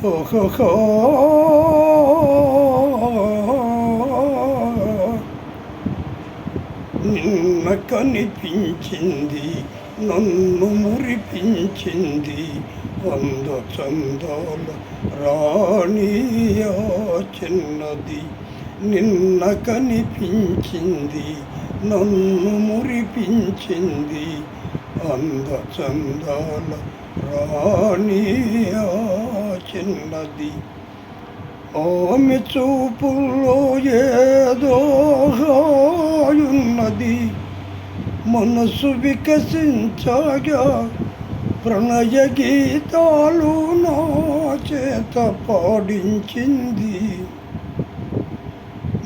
ఓహో నిన్న కనిపించింది, నన్ను మురిపించింది, వంద చందాల రాణియా చిన్నది. నిన్న కనిపించింది, నన్ను మురిపించింది, అంద చందాల రాణియా చిన్నది. ఆమె చూపుల్లో ఏదో హాయున్నది, మనసు వికసించగా ప్రణయ గీతాలు నా చేత పాడించింది.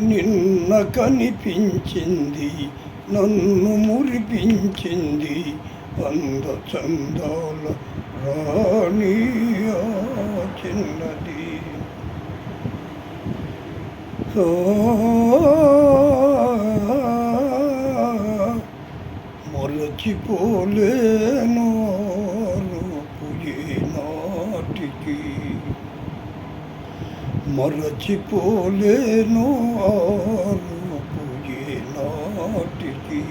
నిన్న కనిపించింది, నన్ను మురిపించింది, అంద చందాల రాణియా చిన్నది. మరచిపోలేను రూపు ఏనాటికి, మరచిపోలేను రూపు ఏనాటికి.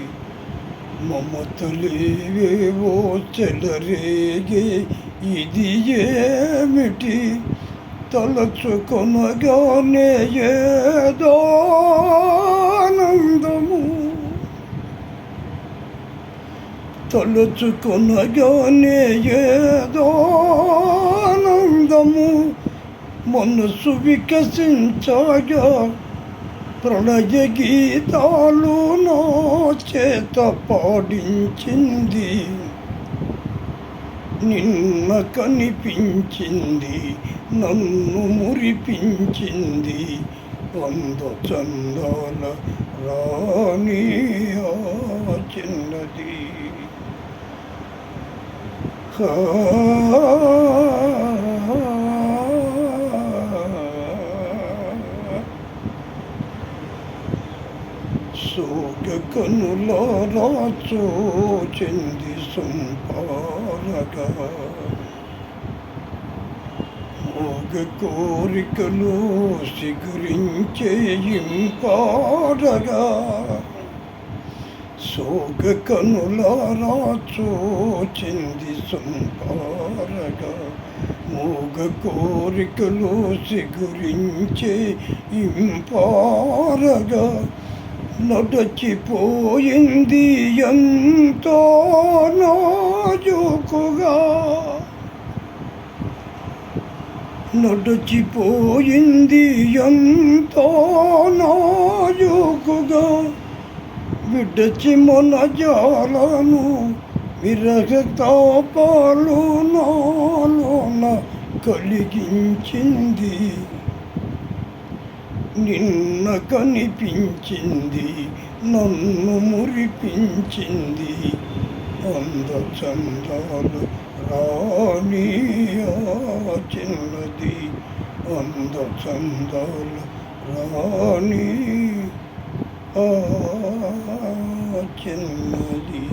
మమతలేవేవో చెలరేగే ఇది ఏమిటి, తలచుకొనగానే ఏదో ఆనందము, తలచుకొనగానే ఏదో ఆనందము. మనసు వికసించగా ప్రణయ గీతాలు నా చేత పాడించింది. నిన్న కనిపించింది, నన్ను మురిపించింది, వంద చందాల రాణియా చిన్నది. సోగ కనులారా చూచింది సంపారగా, మోగ కోరికలు సిగురించే ఇంపారగా. సోగ కనులారా చూచింది సంపారగా, మోగ కోరికలు సిగురించే ఇంపారగా. నడచిపోయింది ఎంతో నాజూకుగా, నడచిపోయింది ఎంతో నాజూకుగా. విడచి మన జాలను విరహ తాపాలు నాలోన కలిగించింది. నిన్న కనిపించింది, నన్ను మురిపించింది, అంద చందాల రాణియా చిన్నది, అంద చందాల రాణి చిన్నది.